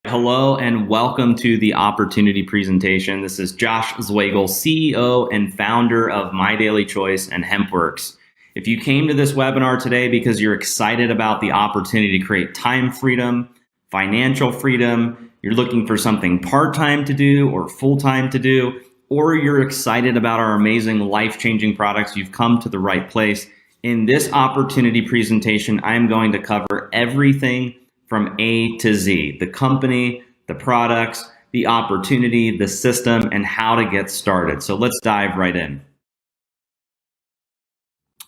Hello and welcome to the opportunity presentation. This is Josh Zwagil, CEO and founder of My Daily Choice and HempWorks. If you came to this webinar today because you're excited about the opportunity to create time freedom, financial freedom, you're looking for something part-time to do or full-time to do, or you're excited about our amazing life-changing products, you've come to the right place. In this opportunity presentation, I'm going to cover everything from A to Z, the company, the products, the opportunity, the system, and how to get started. So let's dive right in.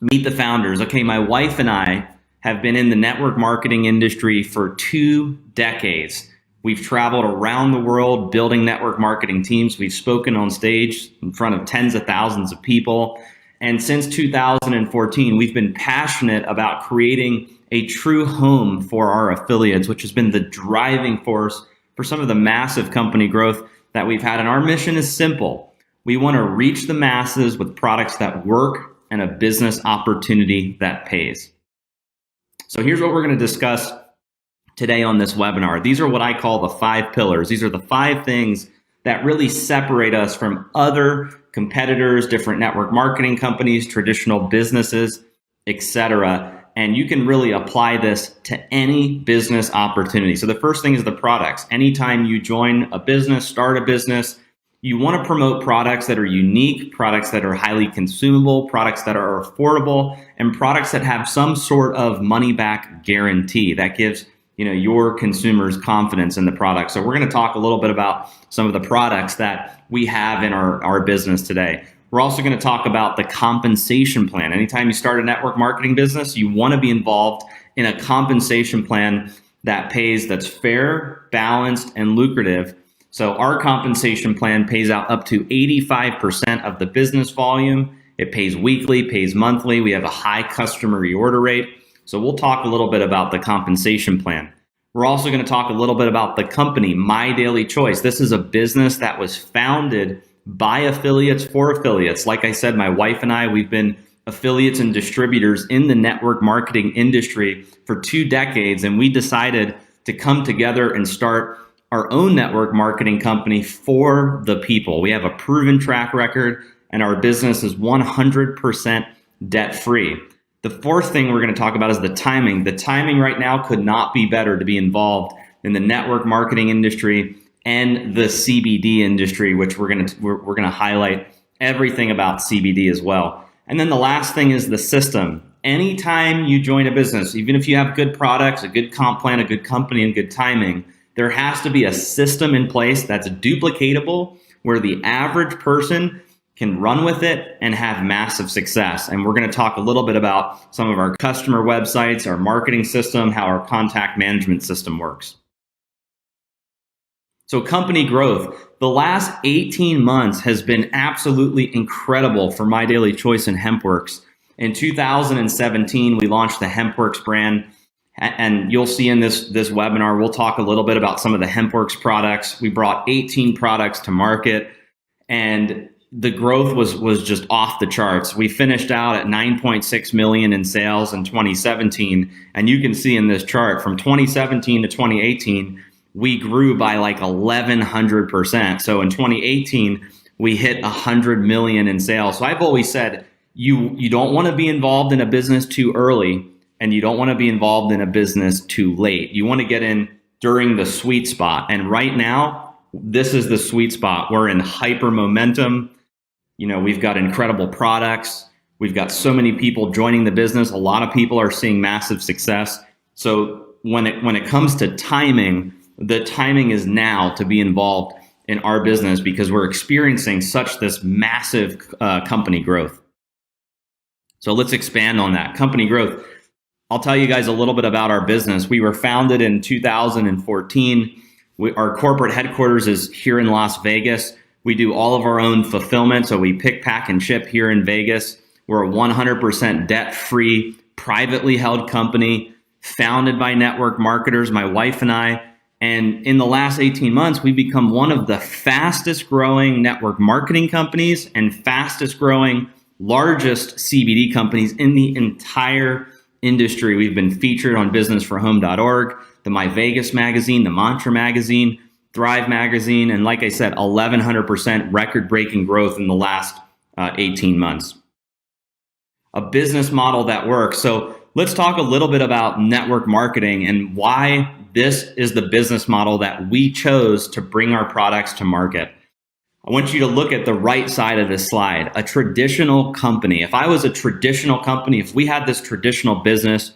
Meet the founders. Okay, my wife and I have been in the network marketing industry for 2 decades. We've traveled around the world building network marketing teams. We've spoken on stage in front of tens of thousands of people. And since 2014, we've been passionate about creating a true home for our affiliates, which has been the driving force for some of the massive company growth that we've had. And our mission is simple. We want to reach the masses with products that work and a business opportunity that pays. So here's what we're going to discuss today on this webinar. These are what I call the 5 pillars. These are the 5 things that really separate us from other competitors, different network marketing companies, traditional businesses, etc. And you can really apply this to any business opportunity. So the first thing is the products. Anytime you join a business, start a business, you want to promote products that are unique, products that are highly consumable, products that are affordable, and products that have some sort of money back guarantee that gives your consumers confidence in the product. So we're going to talk a little bit about some of the products that we have in our business today. We're also going to talk about the compensation plan. Anytime you start a network marketing business, you want to be involved in a compensation plan that pays, that's fair, balanced, and lucrative. So our compensation plan pays out up to 85% of the business volume. It pays weekly, pays monthly. We have a high customer reorder rate. So we'll talk a little bit about the compensation plan. We're also going to talk a little bit about the company, My Daily Choice. This is a business that was founded by affiliates for affiliates. Like I said, my wife and I, we've been affiliates and distributors in the network marketing industry for 2 decades, and we decided to come together and start our own network marketing company for the people. We have a proven track record, and our business is 100% debt-free. The 4th thing we're going to talk about is the timing. The timing right now could not be better to be involved in the network marketing industry and the CBD industry, which we're going to highlight everything about CBD as well. And then the last thing is the system. Anytime you join a business, even if you have good products, a good comp plan, a good company, and good timing, there has to be a system in place that's duplicatable where the average person can run with it and have massive success. And we're going to talk a little bit about some of our customer websites, our marketing system, how our contact management system works. So company growth, the last 18 months has been absolutely incredible for My Daily Choice and HempWorks. In 2017, we launched the HempWorks brand, and you'll see in this webinar, we'll talk a little bit about some of the HempWorks products. We brought 18 products to market, and the growth was just off the charts. We finished out at 9.6 million in sales in 2017, and you can see in this chart from 2017 to 2018, we grew by like 1,100%. So in 2018, we hit 100 million in sales. So I've always said, you don't want to be involved in a business too early, and you don't want to be involved in a business too late. You want to get in during the sweet spot. And right now, this is the sweet spot. We're in hyper momentum. We've got incredible products. We've got so many people joining the business. A lot of people are seeing massive success. So when it comes to timing, the timing is now to be involved in our business because we're experiencing such this massive company growth. So let's expand on that. Company growth. I'll tell you guys a little bit about our business. We were founded in 2014. Our corporate headquarters is here in Las Vegas. We do all of our own fulfillment. So we pick, pack, and ship here in Vegas. We're a 100% debt-free, privately held company, founded by network marketers, my wife and I. And in the last 18 months, we've become one of the fastest growing network marketing companies and fastest growing, largest CBD companies in the entire industry. We've been featured on businessforhome.org, the My Vegas magazine, the Mantra magazine, Thrive magazine, and like I said, 1,100% record-breaking growth in the last 18 months. A business model that works. So let's talk a little bit about network marketing and why this is the business model that we chose to bring our products to market. I want you to look at the right side of this slide. A traditional company. If I was a traditional company, if we had this traditional business,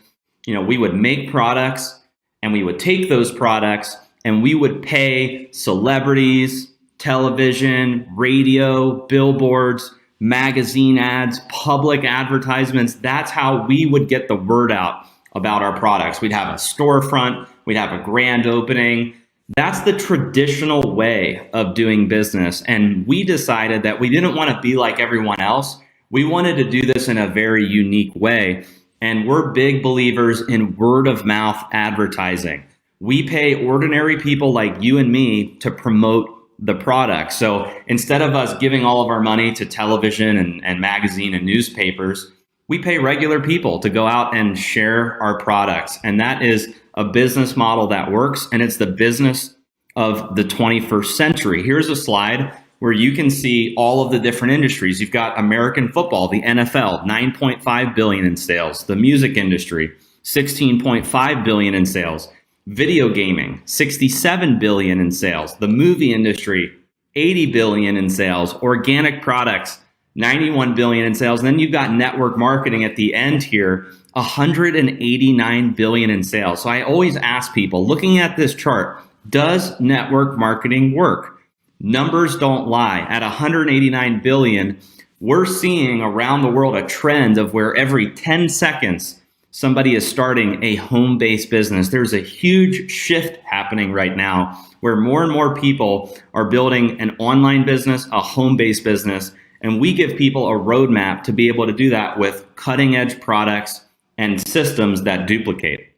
we would make products and we would take those products and we would pay celebrities, television, radio, billboards, magazine ads, public advertisements. That's how we would get the word out about our products. We'd have a storefront, we'd have a grand opening. That's the traditional way of doing business. And we decided that we didn't want to be like everyone else. We wanted to do this in a very unique way. And we're big believers in word of mouth advertising. We pay ordinary people like you and me to promote the product. So instead of us giving all of our money to television and magazine and newspapers, we pay regular people to go out and share our products. And that is a business model that works, and it's the business of the 21st century. Here's a slide where you can see all of the different industries. You've got American football, the NFL, $9.5 billion in sales. The music industry, $16.5 billion in sales. Video gaming, $67 billion in sales. The movie industry, $80 billion in sales. Organic products, $91 billion in sales. And then you've got network marketing at the end here, $189 billion in sales. So I always ask people, looking at this chart, does network marketing work? Numbers don't lie. At $189 billion, we're seeing around the world a trend of where every 10 seconds, somebody is starting a home-based business. There's a huge shift happening right now where more and more people are building an online business, a home-based business, and we give people a roadmap to be able to do that with cutting-edge products and systems that duplicate.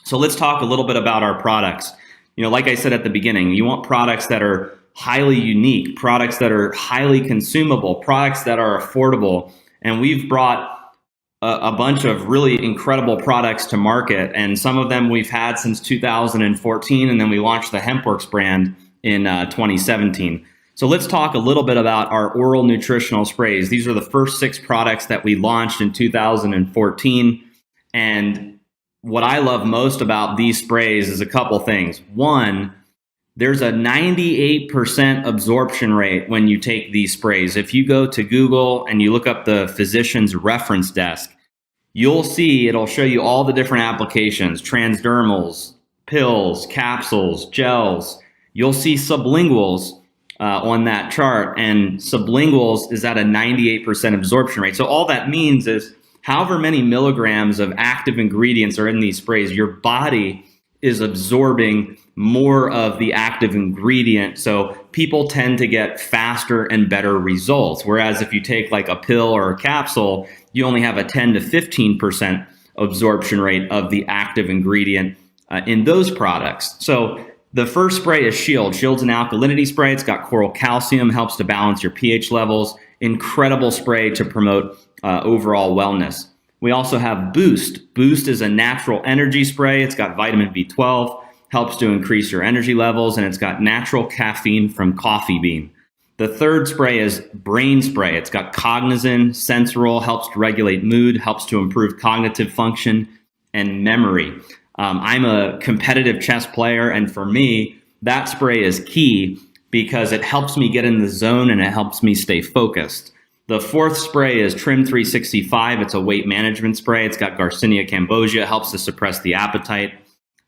So let's talk a little bit about our products. Like I said at the beginning, you want products that are highly unique, products that are highly consumable, products that are affordable, and we've brought a bunch of really incredible products to market, and some of them we've had since 2014, and then we launched the HempWorks brand in 2017. So let's talk a little bit about our oral nutritional sprays. These are the first 6 products that we launched in 2014, and what I love most about these sprays is a couple things. One, there's a 98% absorption rate when you take these sprays. If you go to Google and you look up the physician's reference desk, you'll see it'll show you all the different applications, transdermals, pills, capsules, gels. You'll see sublinguals on that chart, and sublinguals is at a 98% absorption rate. So all that means is however many milligrams of active ingredients are in these sprays, your body is absorbing more of the active ingredient. So people tend to get faster and better results. Whereas if you take like a pill or a capsule, you only have a 10 to 15% absorption rate of the active ingredient in those products. So the first spray is Shield. Shield's an alkalinity spray. It's got coral calcium, helps to balance your pH levels. Incredible spray to promote overall wellness. We also have Boost. Boost is a natural energy spray. It's got vitamin B12, helps to increase your energy levels, and it's got natural caffeine from coffee bean. The third spray is Brain Spray. It's got Cognizin, Sensoril, helps to regulate mood, helps to improve cognitive function and memory. I'm a competitive chess player, and for me, that spray is key because it helps me get in the zone and it helps me stay focused. The fourth spray is Trim 365. It's a weight management spray. It's got Garcinia cambogia. It helps to suppress the appetite.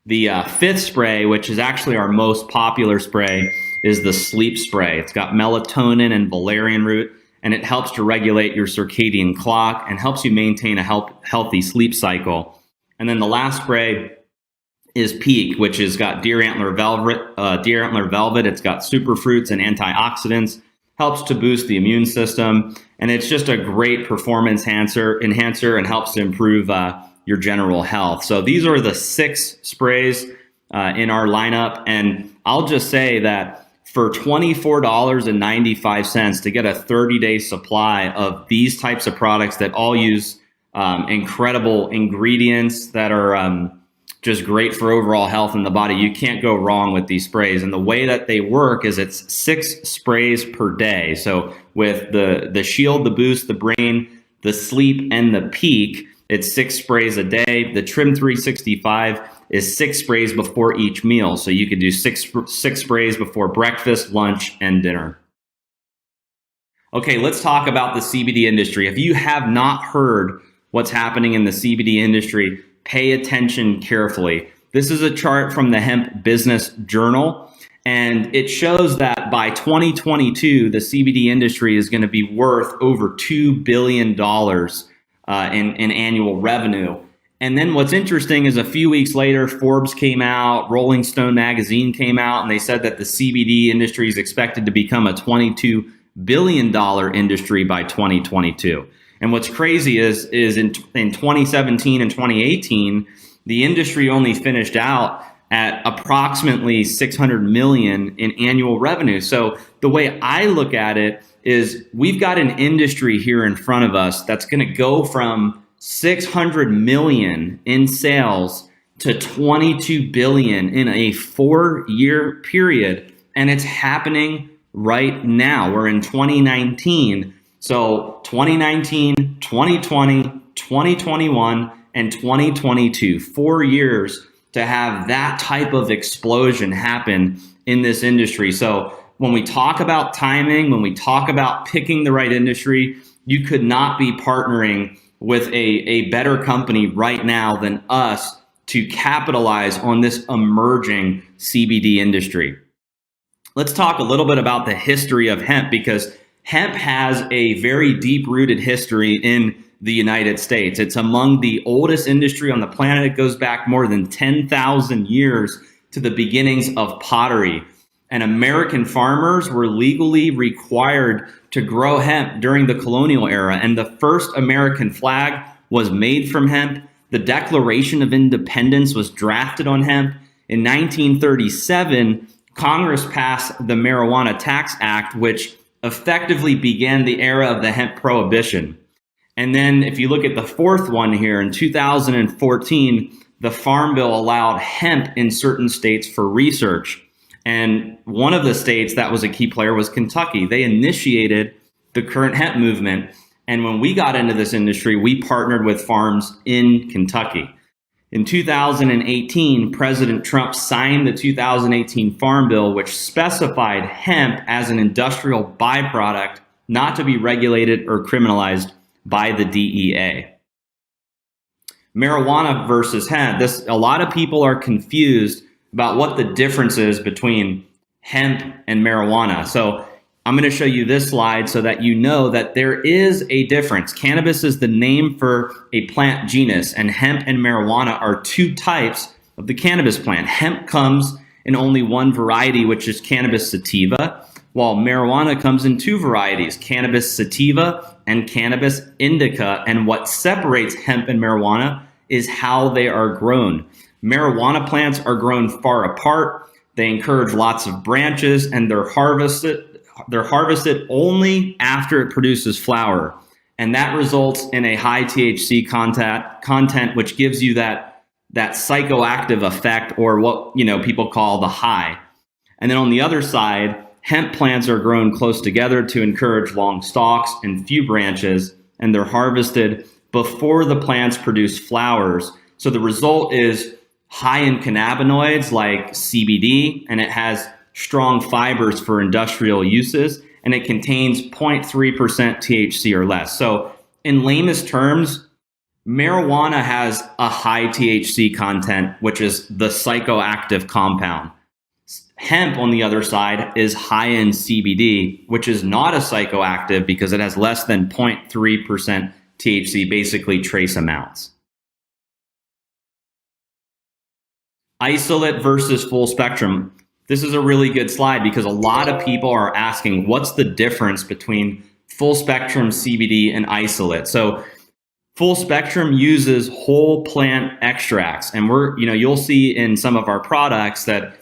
The fifth spray, which is actually our most popular spray, is the Sleep Spray. It's got melatonin and valerian root, and it helps to regulate your circadian clock and helps you maintain a healthy sleep cycle. And then the last spray is Peak, which has got deer antler velvet. It's got superfruits and antioxidants, helps to boost the immune system, and it's just a great performance enhancer and helps to improve your general health. So these are the 6 sprays in our lineup, and I'll just say that for $24.95 to get a 30-day supply of these types of products that all use incredible ingredients that are just great for overall health in the body. You can't go wrong with these sprays. And the way that they work is it's 6 sprays per day. So with the shield, the boost, the brain, the sleep, and the peak, it's 6 sprays a day. The Trim 365 is 6 sprays before each meal. So you could do six sprays before breakfast, lunch, and dinner. Okay, let's talk about the CBD industry. If you have not heard what's happening in the CBD industry, pay attention carefully. This is a chart from the Hemp Business Journal, and it shows that by 2022, the CBD industry is going to be worth over $2 billion in annual revenue. And then what's interesting is a few weeks later, Forbes came out, Rolling Stone magazine came out, and they said that the CBD industry is expected to become a $22 billion industry by 2022. And what's crazy is in 2017 and 2018, the industry only finished out at approximately 600 million in annual revenue. So the way I look at it is we've got an industry here in front of us that's going to go from 600 million in sales to 22 billion in a 4-year period. And it's happening right now. We're in 2019. So 2019, 2020, 2021, and 2022, 4 years to have that type of explosion happen in this industry. So when we talk about timing, when we talk about picking the right industry, you could not be partnering with a better company right now than us to capitalize on this emerging CBD industry. Let's talk a little bit about the history of hemp, because hemp has a very deep-rooted history in the United States. It's among the oldest industry on the planet. It goes back more than 10,000 years to the beginnings of pottery. And American farmers were legally required to grow hemp during the colonial era. And the first American flag was made from hemp. The Declaration of Independence was drafted on hemp. In 1937, Congress passed the Marijuana Tax Act, which effectively began the era of the hemp prohibition. And then if you look at the fourth one here, in 2014, the Farm Bill allowed hemp in certain states for research. And one of the states that was a key player was Kentucky. They initiated the current hemp movement. And when we got into this industry, we partnered with farms in Kentucky. In 2018, President Trump signed the 2018 Farm Bill, which specified hemp as an industrial byproduct not to be regulated or criminalized by the DEA. Marijuana versus hemp. A lot of people are confused about what the difference is between hemp and marijuana. So I'm going to show you this slide so that you know that there is a difference. Cannabis is the name for a plant genus, and hemp and marijuana are 2 types of the cannabis plant. Hemp comes in only one variety, which is cannabis sativa, while marijuana comes in 2 varieties, cannabis sativa and cannabis indica. And what separates hemp and marijuana is how they are grown. Marijuana plants are grown far apart. They encourage lots of branches, and they're harvested only after it produces flower. And that results in a high THC content, which gives you that psychoactive effect, or what people call the high. And then on the other side, hemp plants are grown close together to encourage long stalks and few branches, and they're harvested before the plants produce flowers. So the result is high in cannabinoids like CBD, and it has strong fibers for industrial uses, and it contains 0.3% THC or less. So in lamest terms, marijuana has a high THC content, which is the psychoactive compound. Hemp, on the other side, is high in CBD, which is not a psychoactive because it has less than 0.3% THC, basically trace amounts. Isolate versus full spectrum. This is a really good slide because a lot of people are asking, what's the difference between full spectrum CBD and isolate? So full spectrum uses whole plant extracts, and you'll see in some of our products that,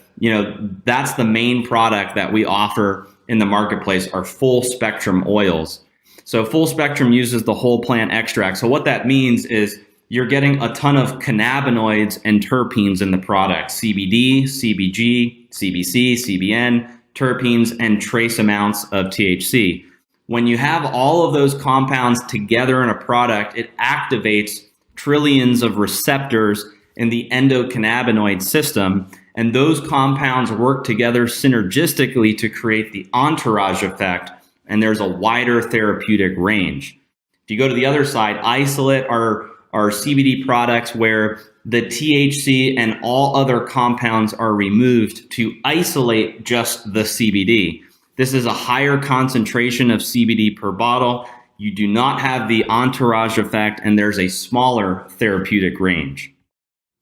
that's the main product that we offer in the marketplace, are full spectrum oils. So full spectrum uses the whole plant extract. So what that means is you're getting a ton of cannabinoids and terpenes in the product: CBD, CBG, CBC, CBN, terpenes, and trace amounts of THC. When you have all of those compounds together in a product, it activates trillions of receptors in the endocannabinoid system, and those compounds work together synergistically to create the entourage effect, and there's a wider therapeutic range. If you go to the other side, isolate are CBD products where the THC and all other compounds are removed to isolate just the CBD. This is a higher concentration of CBD per bottle. You do not have the entourage effect, and there's a smaller therapeutic range.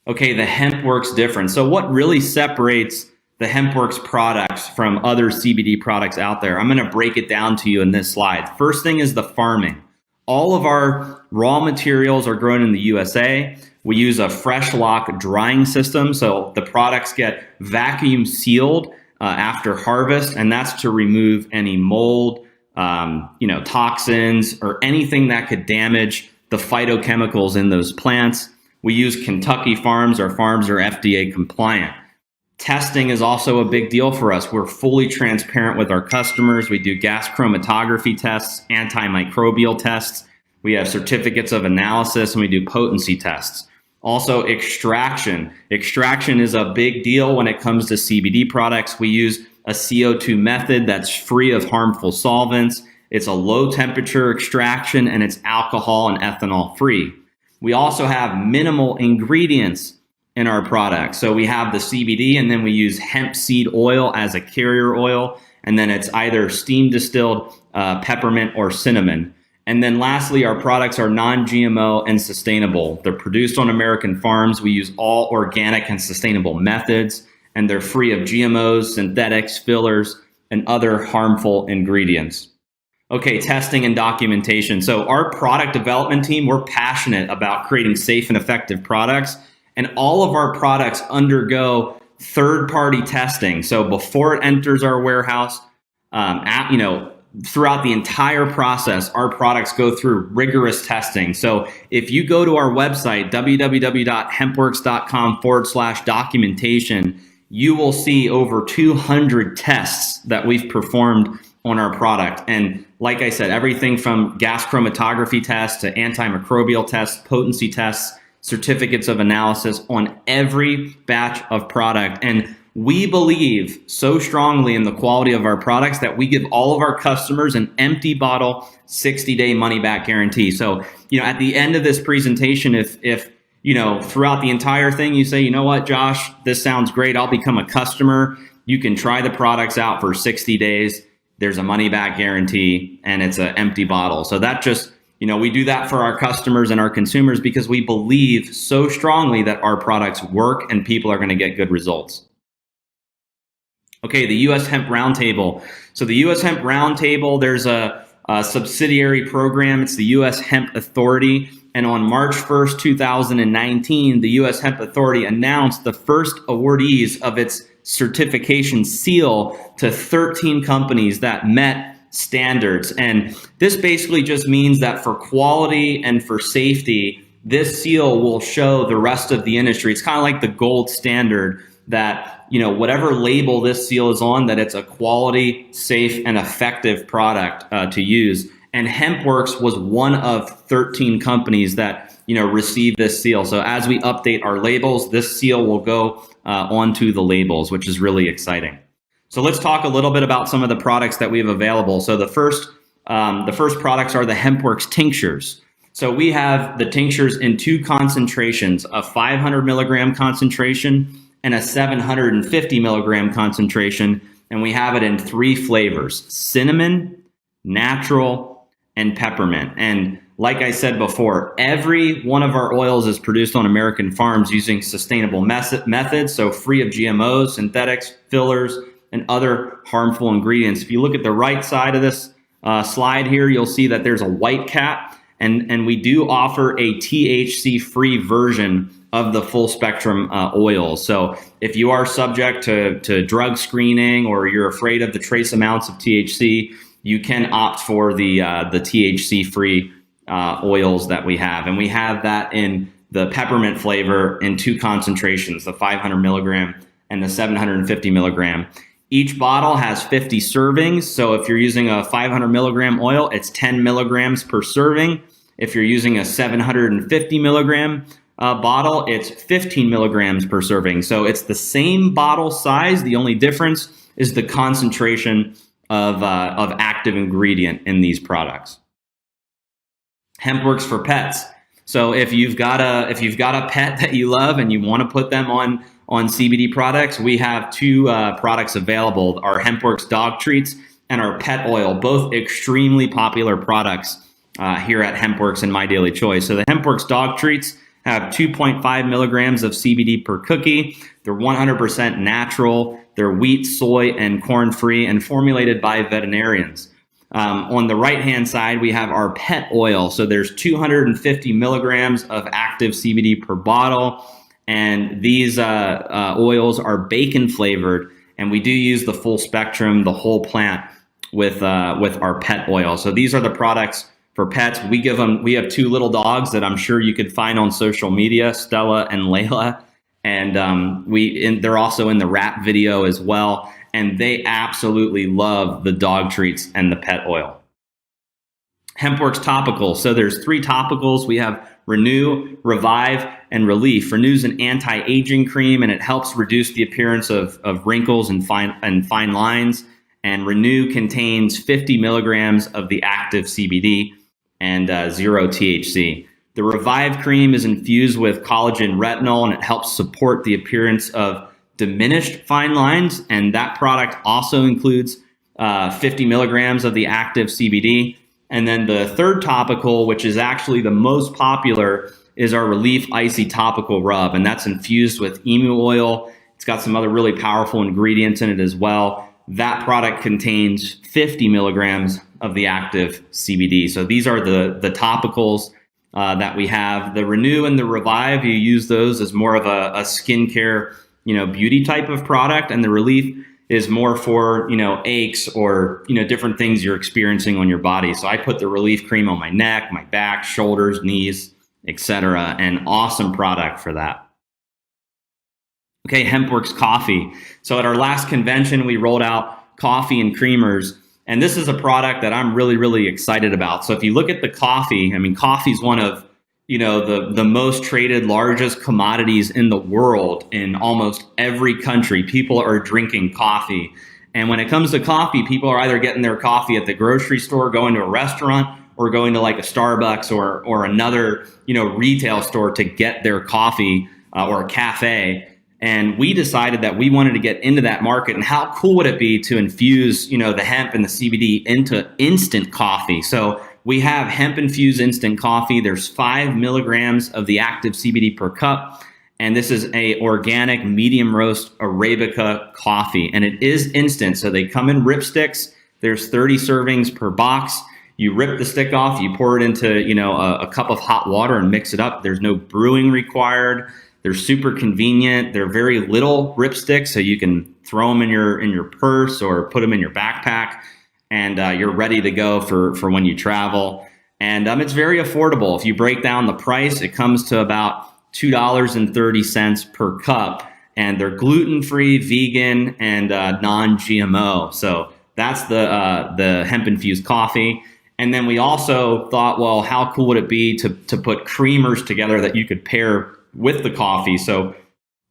Okay, the HempWorks difference. So what really separates the HempWorks products from other CBD products out there? I'm going to break it down to you in this slide. First thing is the farming. All of our raw materials are grown in the USA. We use a fresh lock drying system, so the products get vacuum sealed after harvest, and that's to remove any mold, toxins, or anything that could damage the phytochemicals in those plants. We use Kentucky farms. Our farms are FDA compliant. Testing is also a big deal for us. We're fully transparent with our customers. We do gas chromatography tests, antimicrobial tests. We have certificates of analysis, and we do potency tests. Also, extraction. Extraction is a big deal when it comes to CBD products. We use a CO2 method that's free of harmful solvents. It's a low temperature extraction, and it's alcohol and ethanol free. We also have minimal ingredients in our product. So we have the CBD, and then we use hemp seed oil as a carrier oil. And then it's either steam distilled peppermint or cinnamon. And then lastly, our products are non-GMO and sustainable. They're produced on American farms. We use all organic and sustainable methods, and they're free of GMOs, synthetics, fillers, and other harmful ingredients. Okay, testing and documentation. So our product development team, we're passionate about creating safe and effective products, and all of our products undergo third-party testing. So before it enters our warehouse, throughout the entire process, our products go through rigorous testing. So if you go to our website, www.hempworks.com/documentation, you will see over 200 tests that we've performed on our product. And like I said, everything from gas chromatography tests to antimicrobial tests, potency tests, certificates of analysis on every batch of product. And we believe so strongly in the quality of our products that we give all of our customers an empty bottle 60-day money-back guarantee. So, at the end of this presentation, if throughout the entire thing you say, you know what, Josh, this sounds great, I'll become a customer, you can try the products out for 60 days. There's a money-back guarantee, and it's an empty bottle. So that just, we do that for our customers and our consumers because we believe so strongly that our products work and people are going to get good results. Okay, the U.S. Hemp Roundtable. So the U.S. Hemp Roundtable, there's a subsidiary program. It's the U.S. Hemp Authority. And on March 1st, 2019, the U.S. Hemp Authority announced the first awardees of its certification seal to 13 companies that met standards. And this basically just means that for quality and for safety, this seal will show the rest of the industry. It's kind of like the gold standard that, whatever label this seal is on, that it's a quality, safe, and effective product to use. And HempWorks was one of 13 companies that, received this seal. So as we update our labels, this seal will go onto the labels, which is really exciting. So let's talk a little bit about some of the products that we have available. So the first products are the HempWorks Tinctures. So we have the tinctures in two concentrations, a 500 milligram concentration and a 750 milligram concentration. And we have it in three flavors: cinnamon, natural, and peppermint. And like I said before, every one of our oils is produced on American farms using sustainable methods, so free of GMOs, synthetics, fillers, and other harmful ingredients. If you look at the right side of this slide here, you'll see that there's a white cap, and we do offer a THC-free version of the full spectrum oils. So if you are subject to drug screening or you're afraid of the trace amounts of THC, you can opt for the THC-free oils that we have. And we have that in the peppermint flavor in 2 concentrations, the 500 milligram and the 750 milligram. Each bottle has 50 servings. So if you're using a 500 milligram oil, it's 10 milligrams per serving. If you're using a 750 milligram bottle, it's 15 milligrams per serving. So it's the same bottle size. The only difference is the concentration of active ingredient in these products. HempWorks for pets. So if you've got a pet that you love and you want to put them on CBD products, we have 2 products available: our HempWorks dog treats and our pet oil, both extremely popular products here at HempWorks and My Daily Choice. So the HempWorks dog treats have 2.5 milligrams of CBD per cookie. They're 100% natural. They're wheat, soy, and corn-free and formulated by veterinarians. On the right-hand side, we have our pet oil. So there's 250 milligrams of active CBD per bottle. And these oils are bacon flavored. And we do use the full spectrum, the whole plant with our pet oil. So these are the products for pets. We have 2 little dogs that I'm sure you could find on social media, Stella and Layla. And they're also in the rap video as well. And they absolutely love the dog treats and the pet oil. HempWorks topicals. So there's 3 topicals. We have Renew, Revive, and Relief. Renew is an anti-aging cream, and it helps reduce the appearance of wrinkles and fine lines. And Renew contains 50 milligrams of the active CBD and 0 THC. The Revive cream is infused with collagen retinol, and it helps support the appearance of diminished fine lines. And that product also includes 50 milligrams of the active CBD. And then the third topical, which is actually the most popular, is our Relief Icy Topical Rub. And that's infused with emu oil. It's got some other really powerful ingredients in it as well. That product contains 50 milligrams of the active CBD. So these are the topicals that we have. The Renew and the Revive, you use those as more of a skincare, beauty type of product. And the Relief is more for, aches or, different things you're experiencing on your body. So I put the Relief cream on my neck, my back, shoulders, knees, etc. An awesome product for that. Okay, HempWorks coffee. So at our last convention, we rolled out coffee and creamers. And this is a product that I'm really, really excited about. So if you look at the coffee, coffee is one of the most traded, largest commodities in the world. In almost every country, people are drinking coffee. And when it comes to coffee, people are either getting their coffee at the grocery store, going to a restaurant, or going to like a Starbucks or another, retail store to get their coffee or a cafe. And we decided that we wanted to get into that market. And how cool would it be to infuse, the hemp and the CBD into instant coffee? So we have hemp infused instant coffee. There's 5 milligrams of the active CBD per cup. And this is a organic medium roast Arabica coffee. And it is instant. So they come in ripsticks. There's 30 servings per box. You rip the stick off, you pour it into, a cup of hot water and mix it up. There's no brewing required. They're super convenient. They're very little ripsticks, so you can throw them in your purse or put them in your backpack. And you're ready to go for when you travel. And it's very affordable. If you break down the price, it comes to about $2.30 per cup. And they're gluten-free, vegan, and non-GMO. So that's the hemp-infused coffee. And then we also thought, well, how cool would it be to put creamers together that you could pair with the coffee? So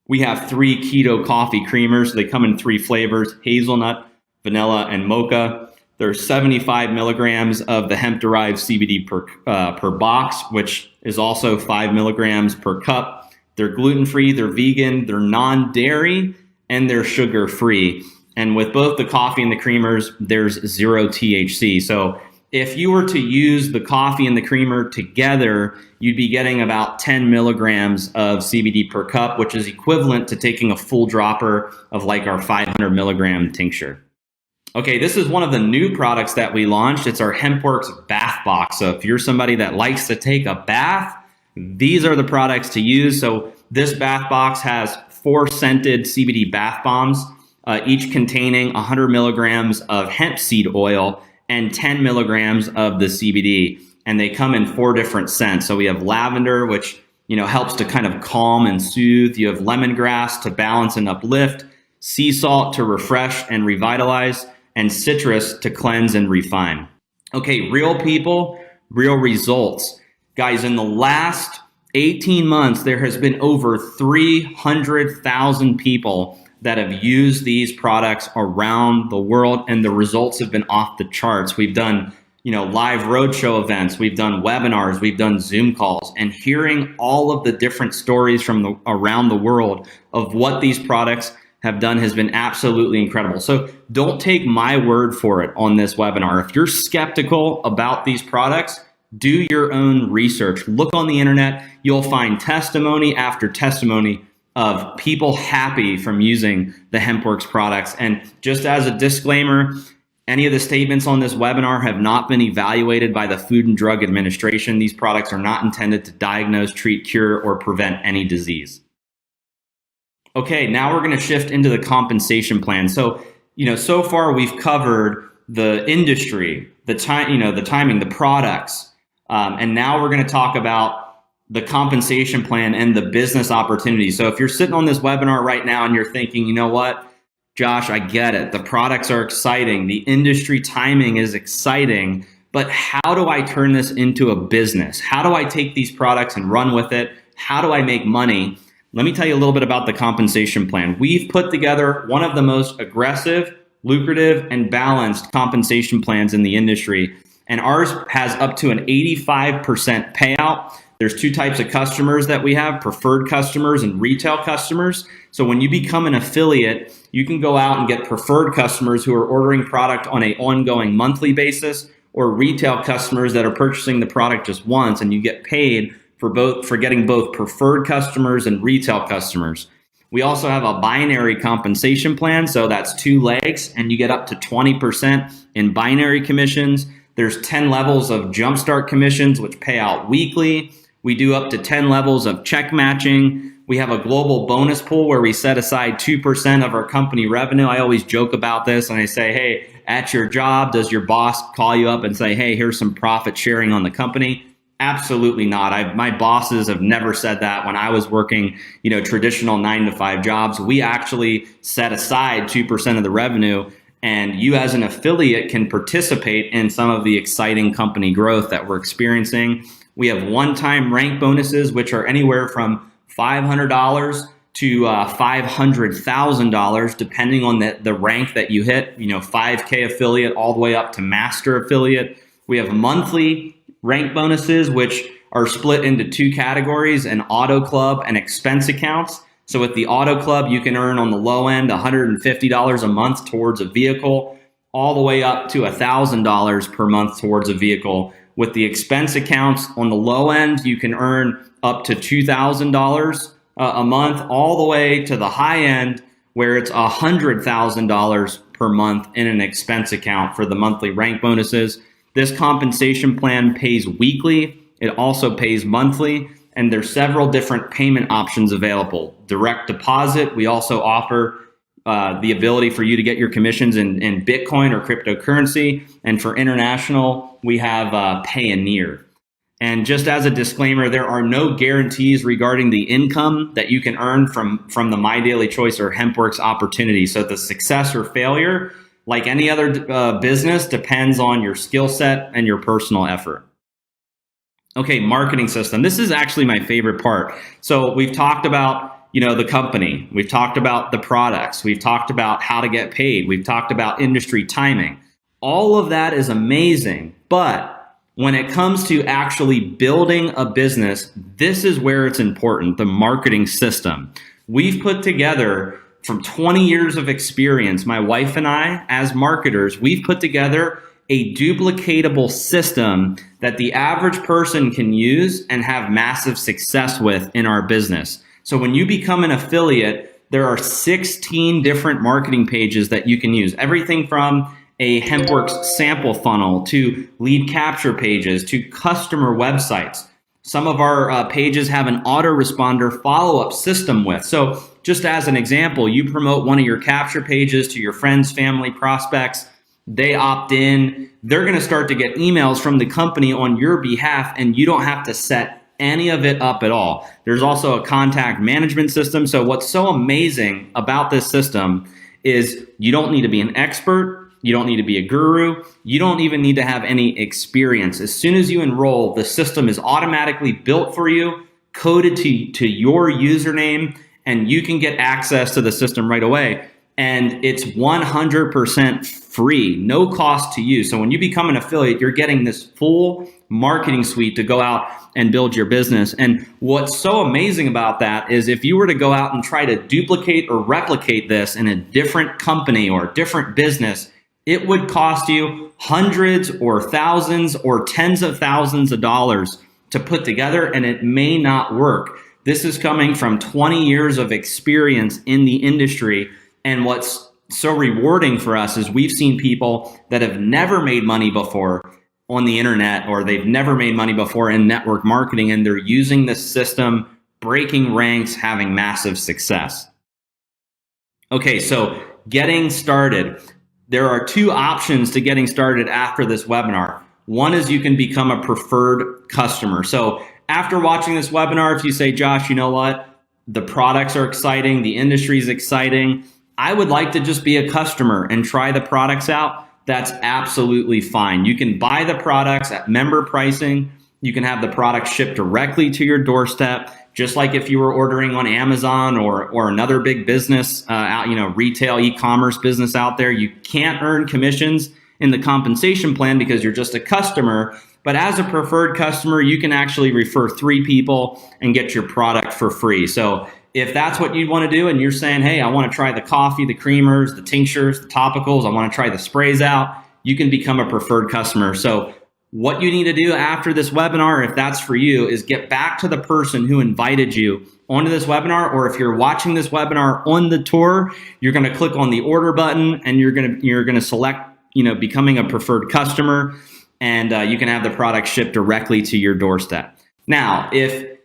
we have 3 keto coffee creamers. They come in 3 flavors: hazelnut, vanilla, and mocha. There's 75 milligrams of the hemp-derived CBD per box, which is also 5 milligrams per cup. They're gluten-free, they're vegan, they're non-dairy, and they're sugar-free. And with both the coffee and the creamers, there's 0 THC. So if you were to use the coffee and the creamer together, you'd be getting about 10 milligrams of CBD per cup, which is equivalent to taking a full dropper of like our 500 milligram tincture. Okay, this is one of the new products that we launched. It's our HempWorks bath box. So if you're somebody that likes to take a bath, these are the products to use. So this bath box has 4 scented CBD bath bombs, each containing 100 milligrams of hemp seed oil and 10 milligrams of the CBD. And they come in 4 different scents. So we have lavender, which helps to kind of calm and soothe. You have lemongrass to balance and uplift, sea salt to refresh and revitalize, and citrus to cleanse and refine. Okay, real people, real results. Guys, in the last 18 months, there has been over 300,000 people that have used these products around the world, and the results have been off the charts. We've done, live roadshow events, we've done webinars, we've done Zoom calls, and hearing all of the different stories from around the world of what these products have done has been absolutely incredible. So don't take my word for it on this webinar. If you're skeptical about these products, do your own research. Look on the internet. You'll find testimony after testimony of people happy from using the HempWorks products. And just as a disclaimer, any of the statements on this webinar have not been evaluated by the Food and Drug Administration. These products are not intended to diagnose, treat, cure, or prevent any disease. Okay, now we're going to shift into the compensation plan. So, so far we've covered the industry, the timing, the products, and now we're going to talk about the compensation plan and the business opportunity. So if you're sitting on this webinar right now and you're thinking, you know what, Josh, I get it. The products are exciting. The industry timing is exciting, but how do I turn this into a business? How do I take these products and run with it? How do I make money? Let me tell you a little bit about the compensation plan. We've put together one of the most aggressive, lucrative, and balanced compensation plans in the industry. And ours has up to an 85% payout. There's two types of customers that we have, preferred customers and retail customers. So when you become an affiliate, you can go out and get preferred customers who are ordering product on an ongoing monthly basis, or retail customers that are purchasing the product just once, and you get paid for getting both preferred customers and retail customers. We also have a binary compensation plan. So that's two legs, and you get up to 20% in binary commissions. There's 10 levels of jumpstart commissions, which pay out weekly. We do up to 10 levels of check matching. We have a global bonus pool where we set aside 2% of our company revenue. I always joke about this and I say, hey, at your job, does your boss call you up and say, hey, here's some profit sharing on the company? Absolutely not. My bosses have never said that. When I was working, traditional 9-to-5 jobs, we actually set aside 2% of the revenue, and you as an affiliate can participate in some of the exciting company growth that we're experiencing. We have one-time rank bonuses, which are anywhere from $500 to $500,000, depending on the rank that you hit, 5K affiliate all the way up to master affiliate. We have monthly rank bonuses, which are split into two categories, an auto club and expense accounts. So with the auto club, you can earn on the low end $150 a month towards a vehicle, all the way up to $1,000 per month towards a vehicle. With the expense accounts on the low end, you can earn up to $2,000 a month, all the way to the high end where it's $100,000 per month in an expense account for the monthly rank bonuses. This compensation plan pays weekly. It also pays monthly, and there's several different payment options available. Direct deposit. We also offer the ability for you to get your commissions in Bitcoin or cryptocurrency. And for international, we have Payoneer. And just as a disclaimer, there are no guarantees regarding the income that you can earn from the My Daily Choice or HempWorks opportunity. So the success or failure, like any other business, depends on your skill set and your personal effort. Okay, marketing system. This is actually my favorite part. So we've talked about the company. We've talked about the products. We've talked about how to get paid. We've talked about industry timing. All of that is amazing. But when it comes to actually building a business, this is where it's important, the marketing system. We've put together, from 20 years of experience, my wife and I, as marketers, we've put together a duplicatable system that the average person can use and have massive success with in our business. So when you become an affiliate, there are 16 different marketing pages that you can use. Everything from a HempWorks sample funnel to lead capture pages to customer websites. Some of our pages have an autoresponder follow-up system with. So just as an example, you promote one of your capture pages to your friends, family, prospects. They opt in. They're going to start to get emails from the company on your behalf, and you don't have to set any of it up at all. There's also a contact management system. So what's so amazing about this system is you don't need to be an expert. You don't need to be a guru. You don't even need to have any experience. As soon as you enroll, the system is automatically built for you, coded to your username, and you can get access to the system right away. And it's 100% free, no cost to you. So when you become an affiliate, you're getting this full marketing suite to go out and build your business. And what's so amazing about that is if you were to go out and try to duplicate or replicate this in a different company or different business, it would cost you hundreds or thousands or tens of thousands of dollars to put together, and it may not work. This is coming from 20 years of experience in the industry. And what's so rewarding for us is we've seen people that have never made money before on the internet, or they've never made money before in network marketing, and they're using this system, breaking ranks, having massive success. Okay, so getting started. There are two options to getting started after this webinar. One is you can become a preferred customer. So after watching this webinar, if you say, Josh, you know what? The products are exciting. The industry is exciting. I would like to just be a customer and try the products out. That's absolutely fine. You can buy the products at member pricing. You can have the product shipped directly to your doorstep, just like if you were ordering on Amazon or another big business, retail e-commerce business out there. You can't earn commissions in the compensation plan because you're just a customer. But as a preferred customer, you can actually refer 3 people and get your product for free. So if that's what you want to do and you're saying, hey, I want to try the coffee, the creamers, the tinctures, the topicals, I want to try the sprays out, you can become a preferred customer. So what you need to do after this webinar, if that's for you, is get back to the person who invited you onto this webinar. Or if you're watching this webinar on the tour, you're going to click on the order button and you're going to select, becoming a preferred customer, and you can have the product shipped directly to your doorstep. Now, if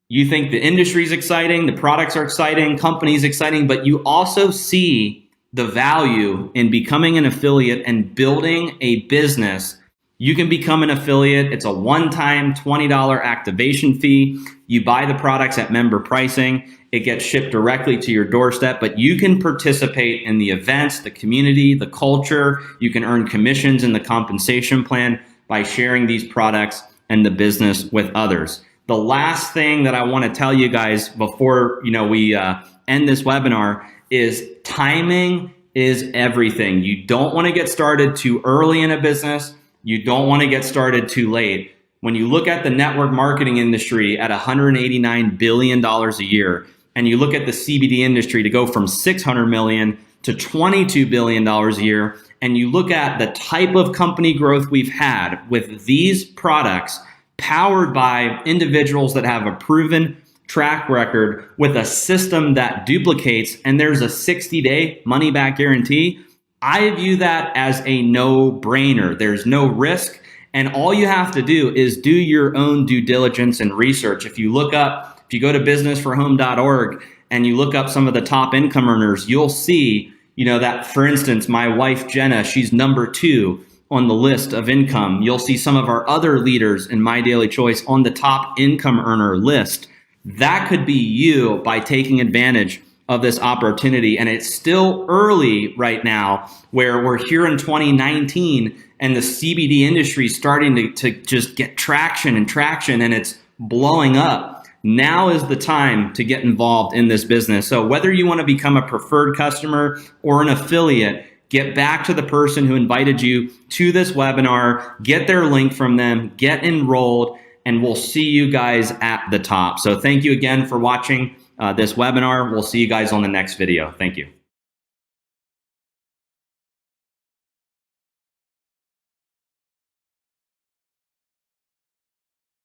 you think the industry is exciting, the products are exciting, company's exciting, but you also see the value in becoming an affiliate and building a business, you can become an affiliate. It's a one-time $20 activation fee. You buy the products at member pricing. It gets shipped directly to your doorstep, but you can participate in the events, the community, the culture. You can earn commissions in the compensation plan by sharing these products and the business with others. The last thing that I want to tell you guys before we end this webinar is timing is everything. You don't want to get started too early in a business. You don't want to get started too late. When you look at the network marketing industry at $189 billion a year, and you look at the CBD industry to go from $600 million to $22 billion a year, and you look at the type of company growth we've had with these products powered by individuals that have a proven track record with a system that duplicates, and there's a 60-day money-back guarantee, I view that as a no-brainer. There's no risk, and all you have to do is do your own due diligence and research. If you go to businessforhome.org and you look up some of the top income earners, you'll see, that, for instance, my wife, Jenna, she's number 2 on the list of income. You'll see some of our other leaders in My Daily Choice on the top income earner list. That could be you by taking advantage of this opportunity. And it's still early right now, where we're here in 2019 and the CBD industry is starting to just get traction, and it's blowing up. Now is the time to get involved in this business. So whether you want to become a preferred customer or an affiliate, get back to the person who invited you to this webinar, get their link from them, get enrolled, and we'll see you guys at the top. So thank you again for watching this webinar. We'll see you guys on the next video. Thank you.